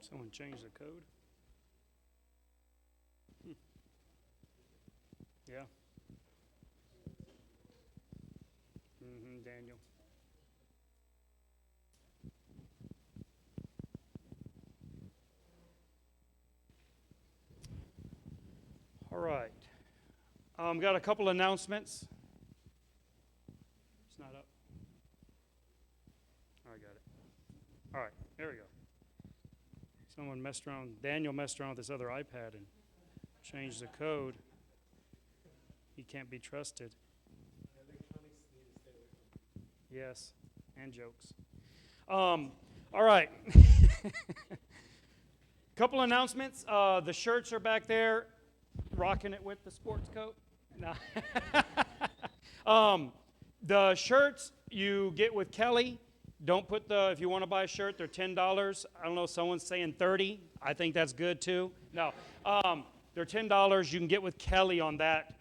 Someone changed the code? Yeah. Daniel. All right. Got a couple announcements. It's not up. I got it. All right, there we go. Someone messed around, Daniel messed around with this other iPad and changed the code. He can't be trusted. Electronics need to stay away from. Yes, and jokes. All right. Couple announcements. The shirts are back there, rocking it with the sports coat. No. The shirts you get with Kelly. Don't put if you want to buy a shirt, they're $10. I don't know, someone's saying $30. I think that's good too. No, they're $10. You can get with Kelly on that.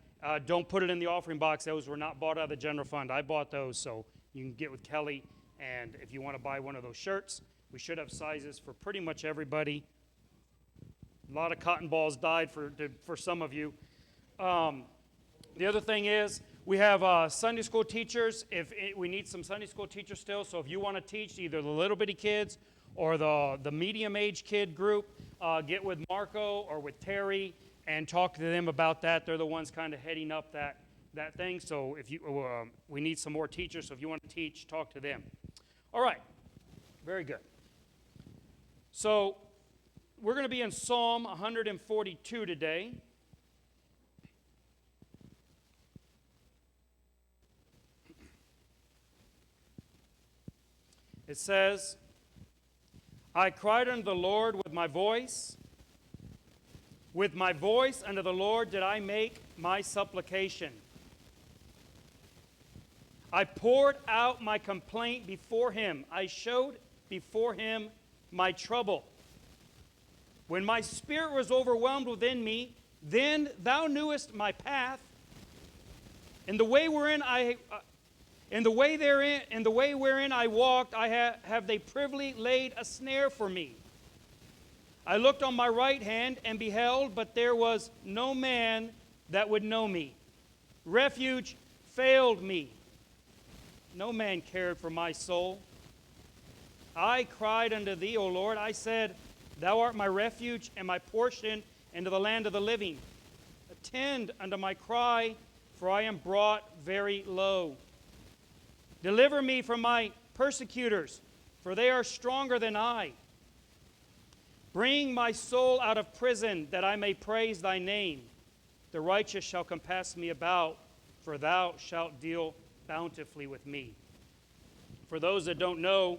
Don't put it in the offering box. Those were not bought out of the general fund. I bought those, so you can get with Kelly. And if you want to buy one of those shirts, we should have sizes for pretty much everybody. A lot of cotton balls died for some of you. The other thing is, we have Sunday school teachers. We need some Sunday school teachers still, so if you want to teach either the little bitty kids or the medium age kid group, get with Marco or with Terry and talk to them about that. They're the ones kind of heading up that thing. So if we need some more teachers, so if you want to teach, talk to them. All right, very good. So we're going to be in Psalm 142 today. It says, I cried unto the Lord with my voice. With my voice unto the Lord did I make my supplication. I poured out my complaint before him. I showed before him my trouble. When my spirit was overwhelmed within me, then thou knewest my path, and the way wherein I walked, have they privily laid a snare for me. I looked on my right hand and beheld, but there was no man that would know me. Refuge failed me. No man cared for my soul. I cried unto thee, O Lord. I said, Thou art my refuge and my portion into the land of the living. Attend unto my cry, for I am brought very low. Deliver me from my persecutors, for they are stronger than I. Bring my soul out of prison, that I may praise thy name. The righteous shall compass me about, for thou shalt deal bountifully with me. For those that don't know,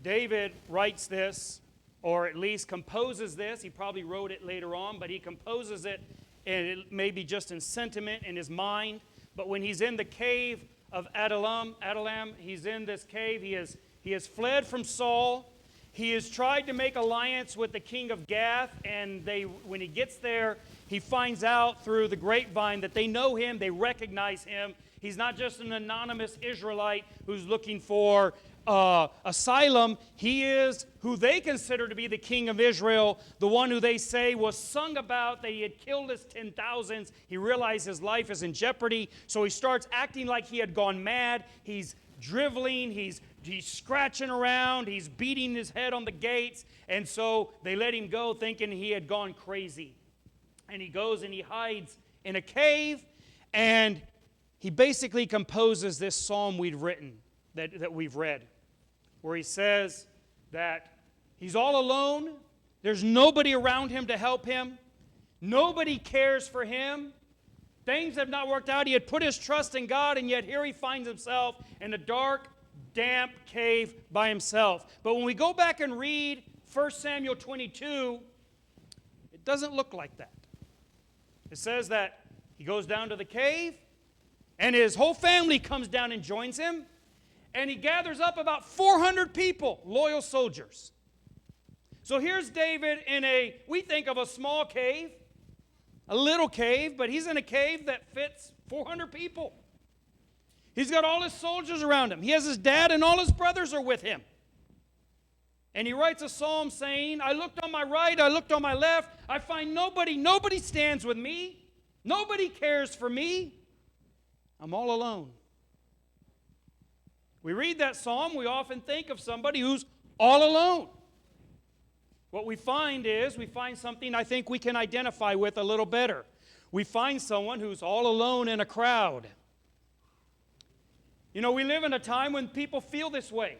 David writes this, or at least composes this. He probably wrote it later on, but he composes it, and it may be just in sentiment in his mind. But when he's in the cave of Adullam, he's in this cave. He has fled from Saul. He has tried to make alliance with the king of Gath, and when he gets there, he finds out through the grapevine that they know him, they recognize him. He's not just an anonymous Israelite who's looking for asylum. He is who they consider to be the king of Israel, the one who they say was sung about, that he had killed his 10,000s. He realized his life is in jeopardy, so he starts acting like he had gone mad. He's driveling, he's scratching around, he's beating his head on the gates, and so they let him go thinking he had gone crazy. And he goes and he hides in a cave, and he basically composes this psalm we've written, that we've read, where he says that he's all alone, there's nobody around him to help him, nobody cares for him, things have not worked out, he had put his trust in God, and yet here he finds himself in a dark, damp cave by himself. But when we go back and read 1 Samuel 22, it doesn't look like that. It says that he goes down to the cave, and his whole family comes down and joins him, and he gathers up about 400 people, loyal soldiers. So here's David we think of a small cave, a little cave, but he's in a cave that fits 400 people. He's got all his soldiers around him. He has his dad, and all his brothers are with him. And he writes a psalm saying, I looked on my right, I looked on my left, I find nobody stands with me. Nobody cares for me. I'm all alone. We read that psalm, we often think of somebody who's all alone. What we find is, we find something I think we can identify with a little better. We find someone who's all alone in a crowd. You know, we live in a time when people feel this way.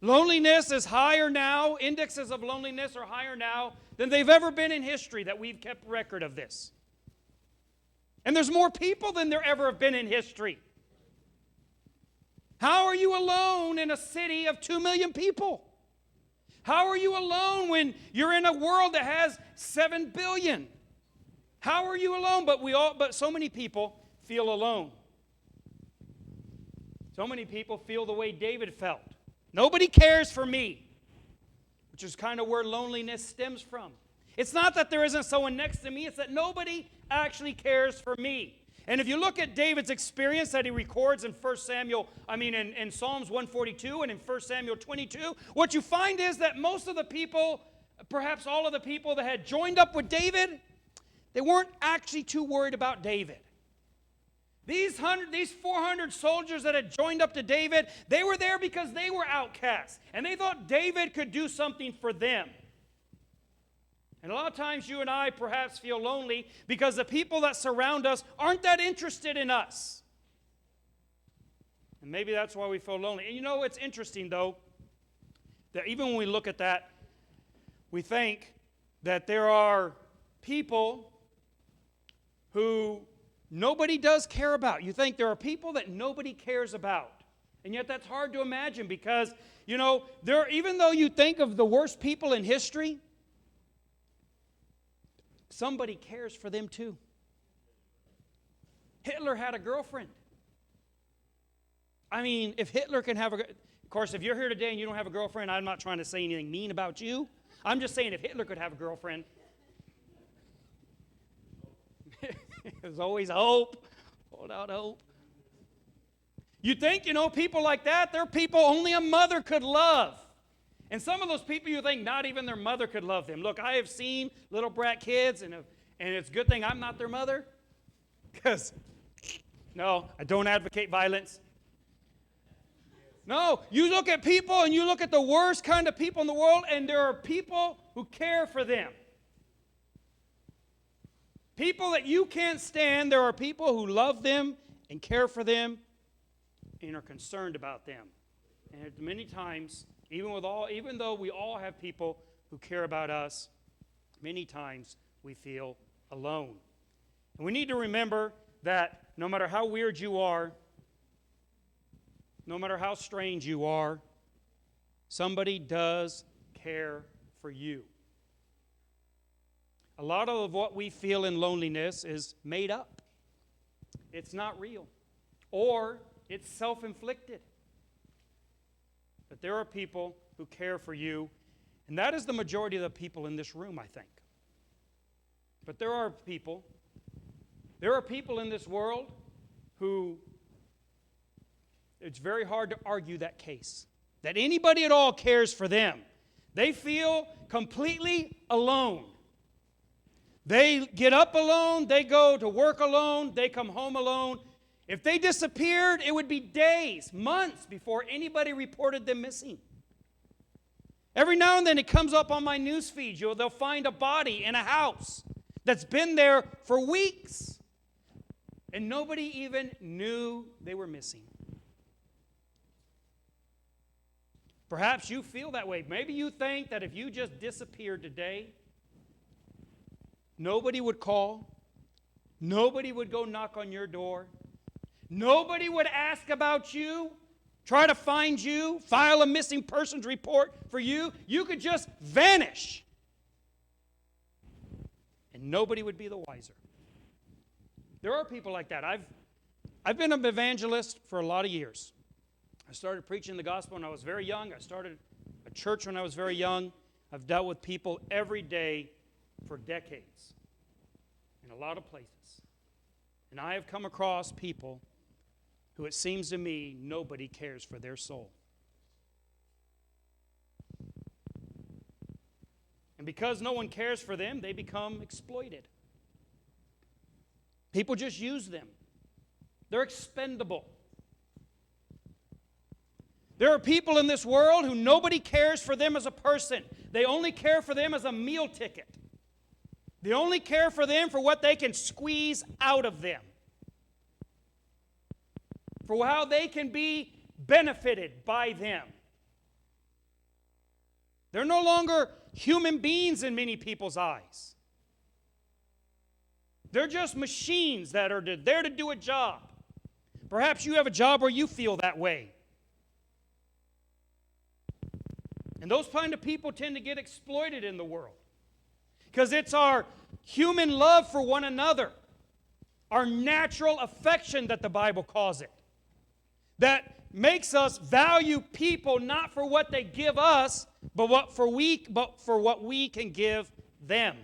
Loneliness is higher now, indexes of loneliness are higher now than they've ever been in history that we've kept record of this. And there's more people than there ever have been in history. How are you alone in a city of 2 million people? How are you alone when you're in a world that has 7 billion? How are you alone? But so many people feel alone. So many people feel the way David felt. Nobody cares for me, which is kind of where loneliness stems from. It's not that there isn't someone next to me, it's that nobody actually cares for me. And if you look at David's experience that he records in in Psalms 142 and in 1 Samuel 22, what you find is that most of the people, perhaps all of the people that had joined up with David, they weren't actually too worried about David. These 400 soldiers that had joined up to David, they were there because they were outcasts. And they thought David could do something for them. And a lot of times you and I perhaps feel lonely because the people that surround us aren't that interested in us. And maybe that's why we feel lonely. And you know, it's interesting, though, that even when we look at that, we think that there are people who nobody does care about. You think there are people that nobody cares about. And yet that's hard to imagine because, you know, even though you think of the worst people in history, somebody cares for them too. Hitler had a girlfriend. I mean, if Hitler can have of course, if you're here today and you don't have a girlfriend, I'm not trying to say anything mean about you. I'm just saying if Hitler could have a girlfriend, there's always hope. Hold out hope. You think, you know, people like that, they're people only a mother could love. And some of those people you think not even their mother could love them. Look, I have seen little brat kids, and it's a good thing I'm not their mother. Because, no, I don't advocate violence. No, you look at people and you look at the worst kind of people in the world, and there are people who care for them. People that you can't stand, there are people who love them and care for them and are concerned about them. And many times, even though we all have people who care about us, many times we feel alone. And we need to remember that no matter how weird you are, no matter how strange you are, somebody does care for you. A lot of what we feel in loneliness is made up. It's not real. Or it's self-inflicted. But there are people who care for you, and that is the majority of the people in this room, I think. But there are people in this world who, it's very hard to argue that case, that anybody at all cares for them. They feel completely alone. They get up alone, they go to work alone, they come home alone. If they disappeared, it would be days, months before anybody reported them missing. Every now and then it comes up on my news feed. They'll find a body in a house that's been there for weeks. And nobody even knew they were missing. Perhaps you feel that way. Maybe you think that if you just disappeared today, nobody would call. Nobody would go knock on your door. Nobody would ask about you, try to find you, file a missing persons report for you. You could just vanish. And nobody would be the wiser. There are people like that. I've been an evangelist for a lot of years. I started preaching the gospel when I was very young. I started a church when I was very young. I've dealt with people every day for decades in a lot of places. And I have come across people who, it seems to me, nobody cares for their soul. And because no one cares for them, they become exploited. People just use them. They're expendable. There are people in this world who nobody cares for them as a person. They only care for them as a meal ticket. They only care for them for what they can squeeze out of them, for how they can be benefited by them. They're no longer human beings in many people's eyes. They're just machines that are there to do a job. Perhaps you have a job where you feel that way. And those kind of people tend to get exploited in the world. Because it's our human love for one another, our natural affection that the Bible calls it, that makes us value people not for what they give us, but for what we can give them.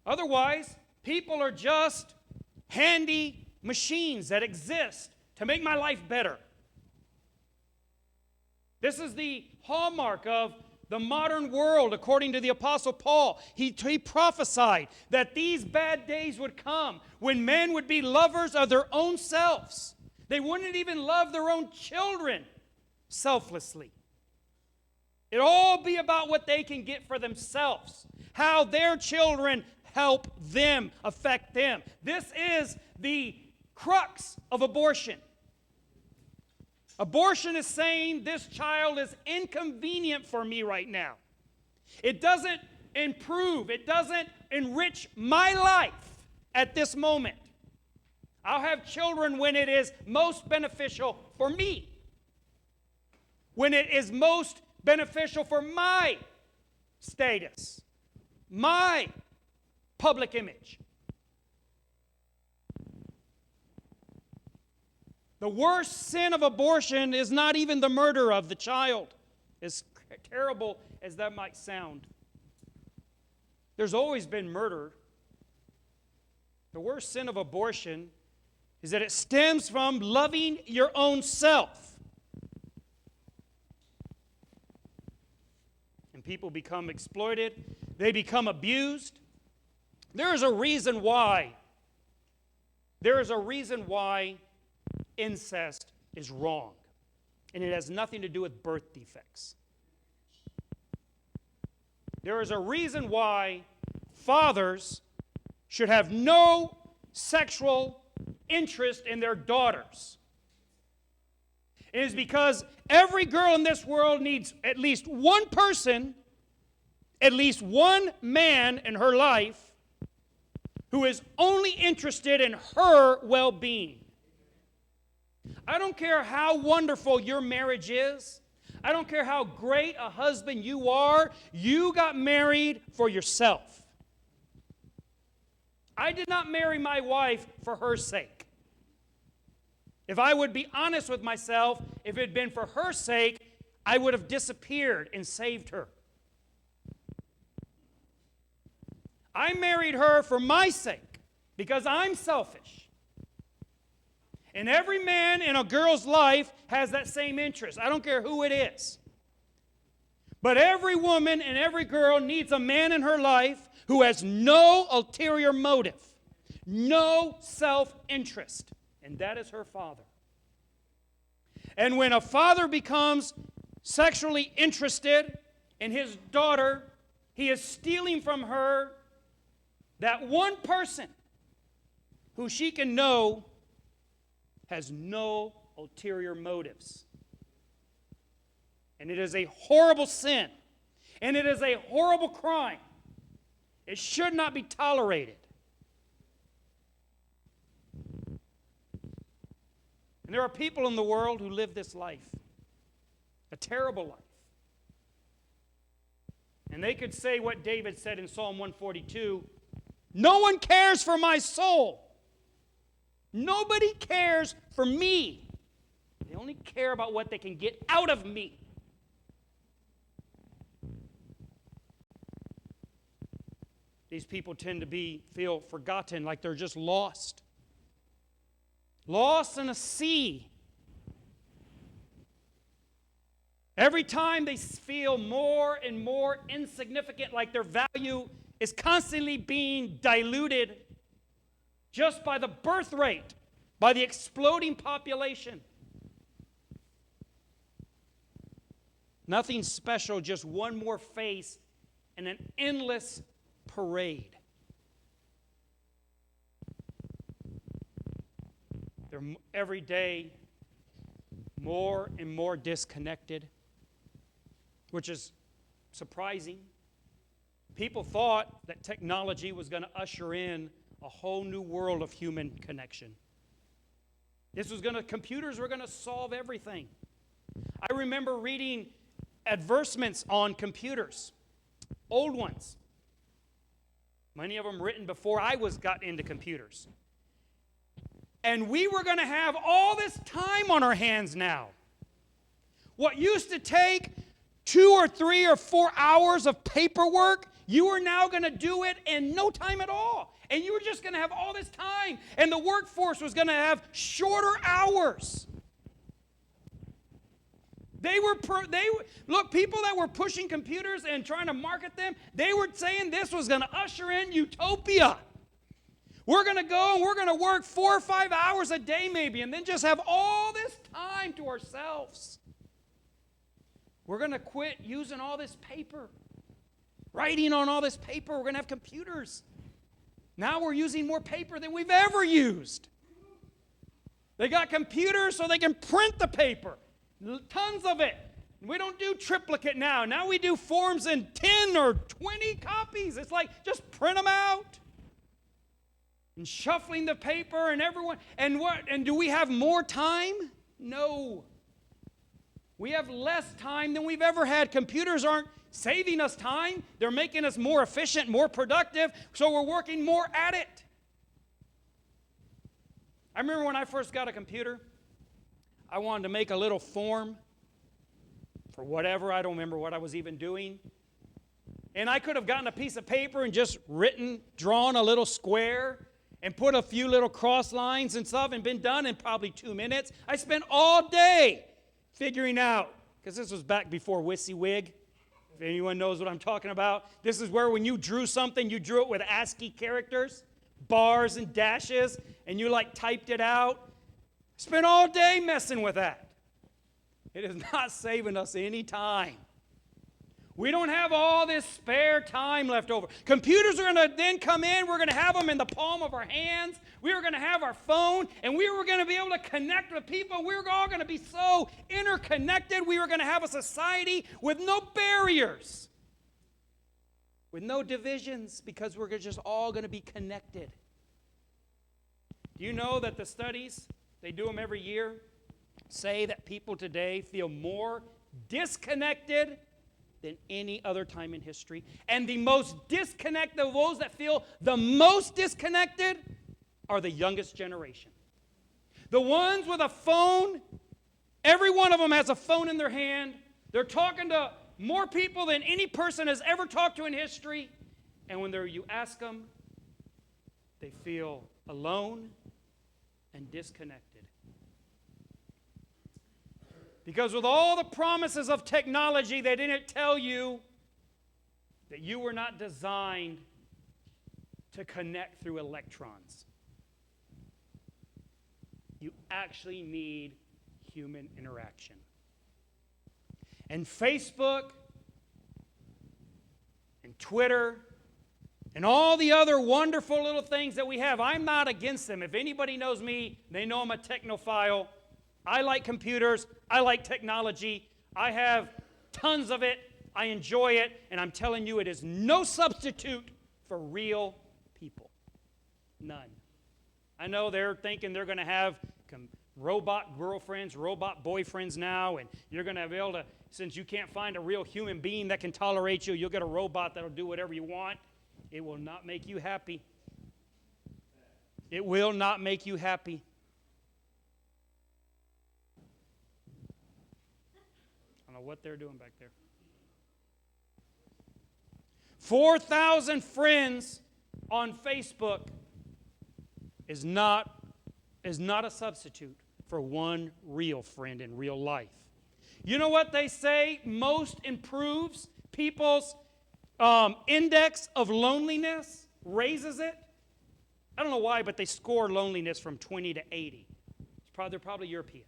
Otherwise, people are just handy machines that exist to make my life better. This is the hallmark of the modern world, according to the Apostle Paul. He prophesied that these bad days would come when men would be lovers of their own selves. They wouldn't even love their own children selflessly. It'd all be about what they can get for themselves, how their children help them, affect them. This is the crux of abortion. Abortion is saying this child is inconvenient for me right now. It doesn't improve, it doesn't enrich my life at this moment. I'll have children when it is most beneficial for me, when it is most beneficial for my status, my public image. The worst sin of abortion is not even the murder of the child, as terrible as that might sound. There's always been murder. The worst sin of abortion is that it stems from loving your own self. And people become exploited. They become abused. There is a reason why. There is a reason why incest is wrong. And it has nothing to do with birth defects. There is a reason why fathers should have no sexual interest in their daughters. It is because every girl in this world needs at least one person, at least one man in her life who is only interested in her well-being. I don't care how wonderful your marriage is. I don't care how great a husband you are. You got married for yourself. I did not marry my wife for her sake. If I would be honest with myself, if it had been for her sake, I would have disappeared and saved her. I married her for my sake because I'm selfish. And every man in a girl's life has that same interest. I don't care who it is. But every woman and every girl needs a man in her life who has no ulterior motive, no self-interest. And that is her father. And when a father becomes sexually interested in his daughter, he is stealing from her that one person who she can know has no ulterior motives. And it is a horrible sin. And it is a horrible crime. It should not be tolerated. And there are people in the world who live this life, a terrible life. And they could say what David said in Psalm 142, "No one cares for my soul. Nobody cares for me. They only care about what they can get out of me." These people tend to feel forgotten, like they're just lost. Lost in a sea. Every time they feel more and more insignificant, like their value is constantly being diluted just by the birth rate, by the exploding population. Nothing special, just one more face in an endless parade. They're every day more and more disconnected, which is surprising. People thought that technology was going to usher in a whole new world of human connection. Computers were going to solve everything. I remember reading advertisements on computers, old ones. Many of them written before I got into computers. And we were going to have all this time on our hands now. What used to take 2 or 3 or 4 hours of paperwork, you are now going to do it in no time at all. And you were just going to have all this time. And the workforce was going to have shorter hours. People that were pushing computers and trying to market them, they were saying this was going to usher in utopia. We're going to go and we're going to work 4 or 5 hours a day maybe, and then just have all this time to ourselves. We're going to quit using all this paper, writing on all this paper. We're going to have computers. Now we're using more paper than we've ever used. They got computers so they can print the paper. Tons of it. We don't do triplicate now. Now we do forms in 10 or 20 copies. It's like, just print them out. And shuffling the paper and everyone. And do we have more time? No. We have less time than we've ever had. Computers aren't saving us time. They're making us more efficient, more productive, so we're working more at it. I remember when I first got a computer, I wanted to make a little form for whatever. I don't remember what I was even doing. And I could have gotten a piece of paper and just drawn a little square and put a few little cross lines and stuff and been done in probably 2 minutes. I spent all day figuring out, because this was back before WYSIWYG, if anyone knows what I'm talking about. This is where when you drew something, you drew it with ASCII characters, bars and dashes, and you typed it out. Spent all day messing with that. It is not saving us any time. We don't have all this spare time left over. Computers are going to then come in. We're going to have them in the palm of our hands. We were going to have our phone, and we were going to be able to connect with people. We were all going to be so interconnected. We were going to have a society with no barriers, with no divisions, because we're just all going to be connected. Do you know that the studies, they do them every year, say that people today feel more disconnected than any other time in history? And the most disconnected, those that feel the most disconnected, are the youngest generation. The ones with a phone, every one of them has a phone in their hand. They're talking to more people than any person has ever talked to in history. And when you ask them, they feel alone and disconnected. Because with all the promises of technology, they didn't tell you that you were not designed to connect through electrons. You actually need human interaction. And Facebook and Twitter and all the other wonderful little things that we have, I'm not against them. If anybody knows me, they know I'm a technophile. I like computers. I like technology. I have tons of it. I enjoy it. And I'm telling you, it is no substitute for real people. None. I know they're thinking they're going to have robot girlfriends, robot boyfriends now, and you're going to be able to, since you can't find a real human being that can tolerate you, you'll get a robot that'll do whatever you want. It will not make you happy. It will not make you happy. I don't know what they're doing back there. 4,000 friends on Facebook is not a substitute for one real friend in real life. You know what they say most improves people's index of loneliness? Raises it? I don't know why, but they score loneliness from 20 to 80. They're probably European.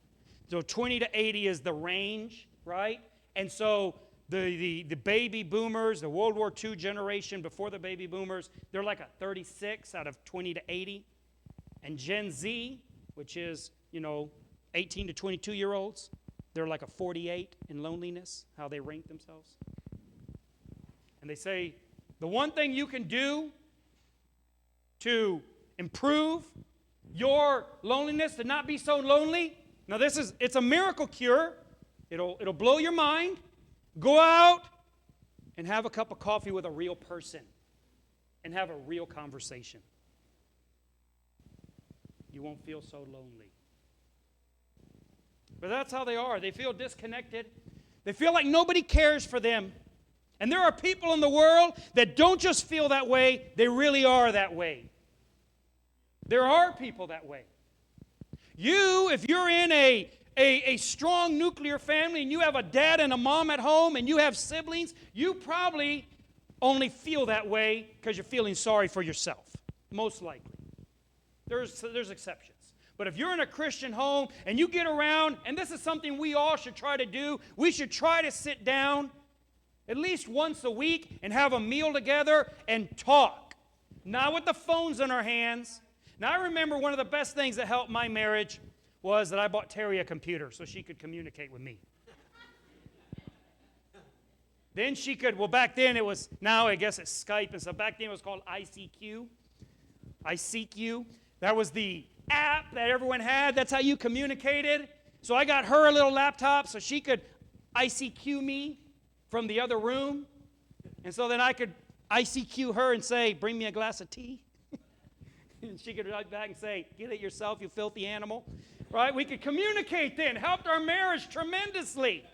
So 20 to 80 is the range, right? And so the baby boomers, the World War II generation before the baby boomers, they're like a 36 out of 20 to 80. And Gen Z, which is, 18 to 22-year-olds, they're like a 48 in loneliness, how they rank themselves. And they say, the one thing you can do to improve your loneliness, to not be so lonely, now it's a miracle cure. It'll blow your mind. Go out and have a cup of coffee with a real person and have a real conversation. You won't feel so lonely. But that's how they are. They feel disconnected. They feel like nobody cares for them. And there are people in the world that don't just feel that way, they really are that way. There are people that way. If you're in a strong nuclear family and you have a dad and a mom at home and you have siblings, you probably only feel that way because you're feeling sorry for yourself, most likely. There's exceptions. But if you're in a Christian home and you get around, and this is something we all should try to do, we should try to sit down at least once a week and have a meal together and talk. Not with the phones in our hands. Now, I remember one of the best things that helped my marriage was that I bought Terry a computer so she could communicate with me. Then she could, back then it was, now I guess it's Skype and stuff. Back then it was called ICQ. ICQ. That was the app that everyone had. That's how you communicated. So I got her a little laptop so she could ICQ me from the other room. And so then I could ICQ her and say, bring me a glass of tea. And she could write back and say, get it yourself, you filthy animal. Right? We could communicate then. Helped our marriage tremendously.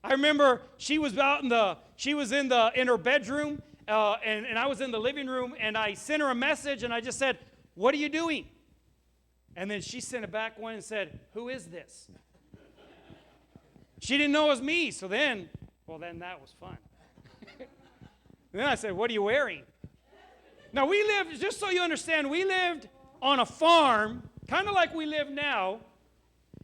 I remember she was in her bedroom, and I was in the living room, and I sent her a message, and I just said, what are you doing? And then she sent it back one and said, who is this? She didn't know it was me, so then that was fun. Then I said, what are you wearing? Now we lived, just so you understand, we lived on a farm, kind of like we live now,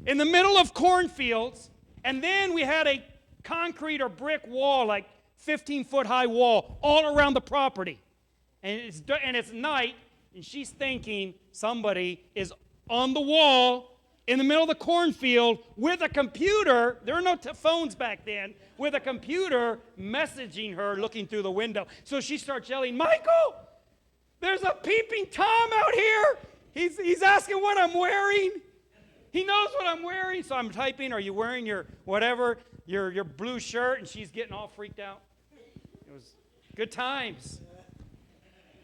in the middle of cornfields, and then we had a concrete or brick wall, like 15-foot high wall, all around the property. And it's night, and she's thinking somebody is on the wall in the middle of the cornfield with a computer. There were no phones back then. With a computer messaging her looking through the window. So she starts yelling, Michael, there's a peeping Tom out here. He's asking what I'm wearing. He knows what I'm wearing. So I'm typing, are you wearing your whatever, your blue shirt? And she's getting all freaked out. It was good times.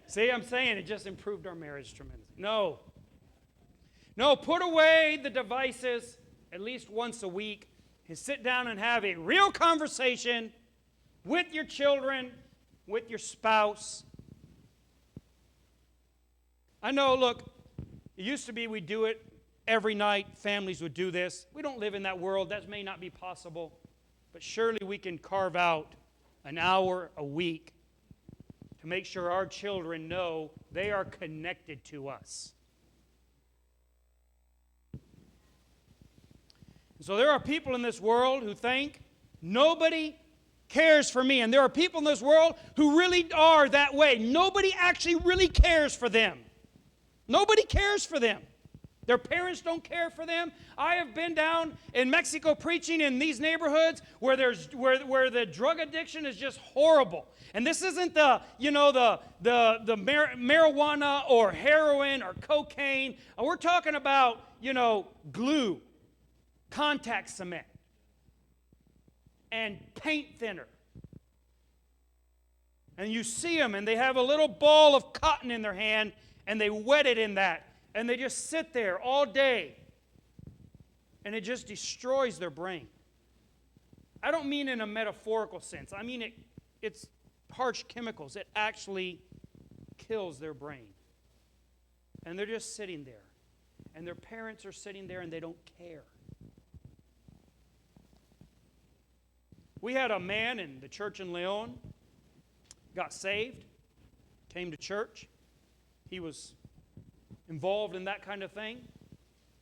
See, I'm saying it just improved our marriage tremendously. No, put away the devices at least once a week and sit down and have a real conversation with your children, with your spouse. I know, look, it used to be we'd do it every night. Families would do this. We don't live in that world. That may not be possible. But surely we can carve out an hour a week to make sure our children know they are connected to us. So there are people in this world who think nobody cares for me. And there are people in this world who really are that way. Nobody actually really cares for them. Nobody cares for them. Their parents don't care for them. I have been down in Mexico preaching in these neighborhoods where the drug addiction is just horrible. And this isn't the marijuana or heroin or cocaine. We're talking about, glue, contact cement, and paint thinner. And you see them, and they have a little ball of cotton in their hand, and they wet it in that. And they just sit there all day. And it just destroys their brain. I don't mean in a metaphorical sense. I mean it's harsh chemicals. It actually kills their brain. And they're just sitting there. And their parents are sitting there and they don't care. We had a man in the church in Leon, got saved, came to church. He was involved in that kind of thing,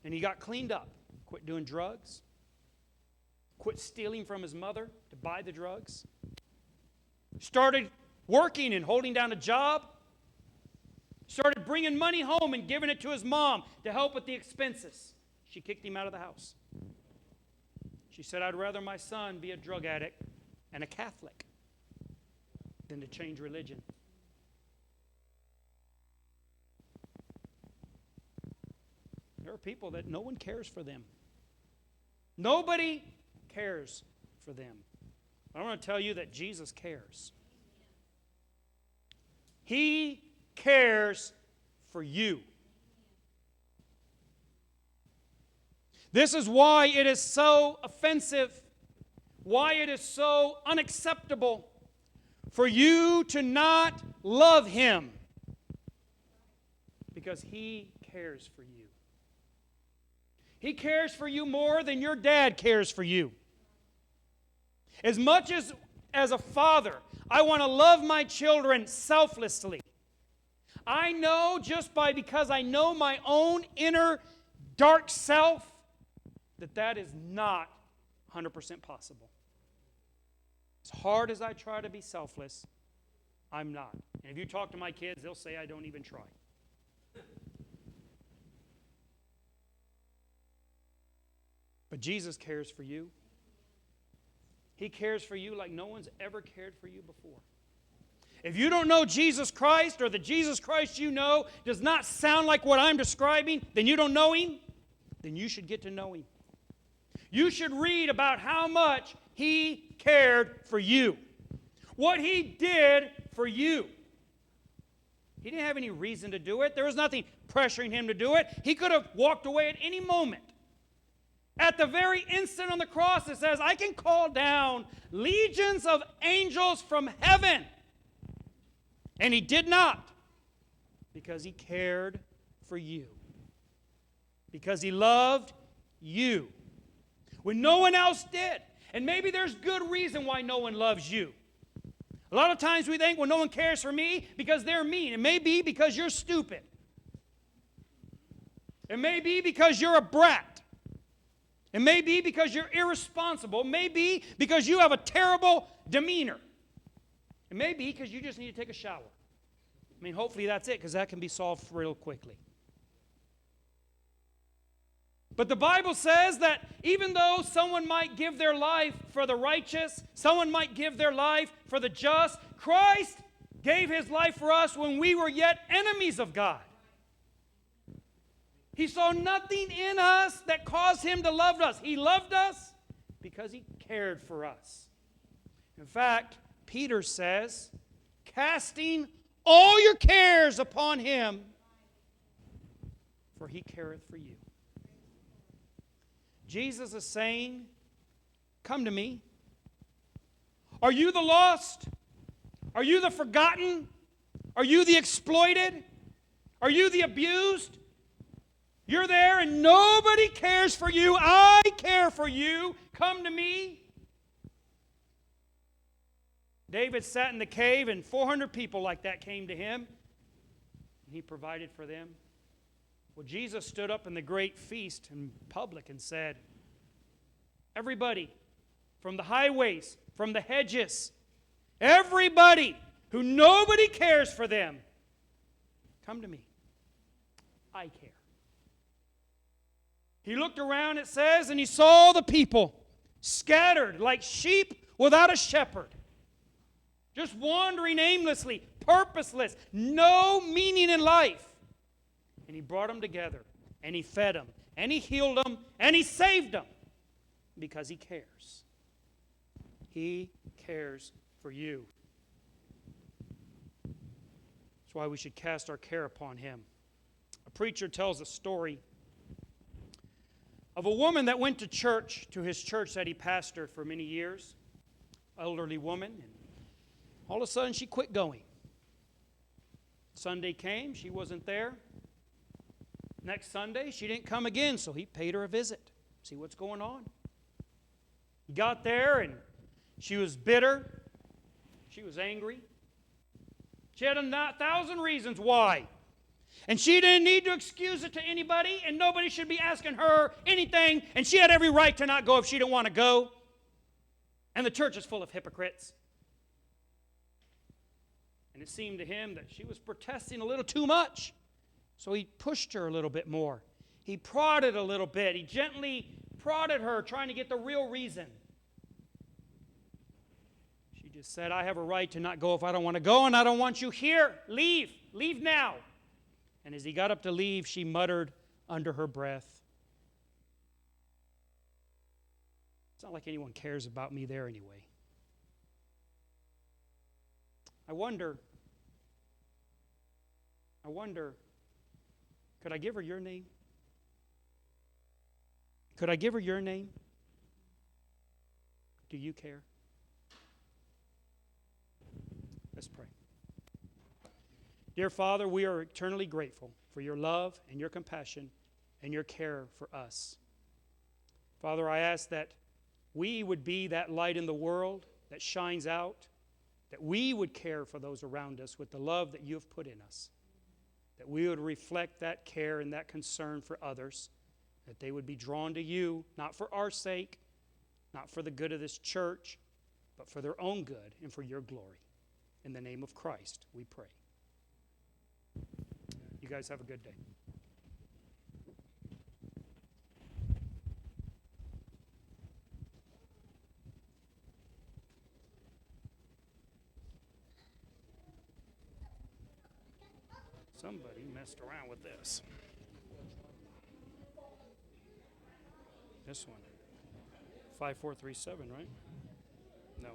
and he got cleaned up. Quit doing drugs. Quit stealing from his mother to buy the drugs. Started working and holding down a job. Started bringing money home and giving it to his mom to help with the expenses. She kicked him out of the house. She said, I'd rather my son be a drug addict and a Catholic than to change religion. There are people that no one cares for them. Nobody cares for them. I want to tell you that Jesus cares. He cares for you. This is why it is so offensive, why it is so unacceptable for you to not love Him. Because He cares for you. He cares for you more than your dad cares for you. As much as a father, I want to love my children selflessly. I know because I know my own inner dark self that is not 100% possible. As hard as I try to be selfless, I'm not. And if you talk to my kids, they'll say I don't even try. But Jesus cares for you. He cares for you like no one's ever cared for you before. If you don't know Jesus Christ, or the Jesus Christ you know does not sound like what I'm describing, then you don't know Him, then you should get to know Him. You should read about how much He cared for you. What He did for you. He didn't have any reason to do it. There was nothing pressuring Him to do it. He could have walked away at any moment. At the very instant on the cross, it says, I can call down legions of angels from heaven. And He did not, because He cared for you. Because He loved you when no one else did. And maybe there's good reason why no one loves you. A lot of times we think, well, no one cares for me because they're mean. It may be because you're stupid. It may be because you're a brat. It may be because you're irresponsible. It may be because you have a terrible demeanor. It may be because you just need to take a shower. I mean, hopefully that's it, because that can be solved real quickly. But the Bible says that even though someone might give their life for the righteous, someone might give their life for the just, Christ gave His life for us when we were yet enemies of God. He saw nothing in us that caused Him to love us. He loved us because He cared for us. In fact, Peter says, casting all your cares upon Him, for He careth for you. Jesus is saying, come to me. Are you the lost? Are you the forgotten? Are you the exploited? Are you the abused? You're there and nobody cares for you. I care for you. Come to me. David sat in the cave and 400 people like that came to him. And he provided for them. Well, Jesus stood up in the great feast in public and said, everybody from the highways, from the hedges, everybody who nobody cares for them, come to me. I care. He looked around, it says, and he saw the people scattered like sheep without a shepherd. Just wandering aimlessly, purposeless, no meaning in life. And He brought them together, and He fed them, and He healed them, and He saved them. Because He cares. He cares for you. That's why we should cast our care upon Him. A preacher tells a story of a woman that went to church, to his church that he pastored for many years. Elderly woman. And all of a sudden she quit going. Sunday came, she wasn't there. Next Sunday, she didn't come again, so he paid her a visit. See what's going on. He got there and She was bitter. She was angry. She had 1,000 reasons why. And she didn't need to excuse it to anybody, and nobody should be asking her anything, and she had every right to not go if she didn't want to go. And the church is full of hypocrites. And it seemed to him that she was protesting a little too much. So he pushed her a little bit more. He prodded a little bit. He gently prodded her, trying to get the real reason. She just said, I have a right to not go if I don't want to go, and I don't want you here. Leave. Leave now. And as he got up to leave, she muttered under her breath, it's not like anyone cares about me there anyway. I wonder, could I give her your name? Could I give her your name? Do you care? Let's pray. Dear Father, we are eternally grateful for your love and your compassion and your care for us. Father, I ask that we would be that light in the world that shines out, that we would care for those around us with the love that you have put in us, that we would reflect that care and that concern for others, that they would be drawn to you, not for our sake, not for the good of this church, but for their own good and for your glory. In the name of Christ, we pray. You guys have a good day. Somebody messed around with this. This one. 5437, right? No.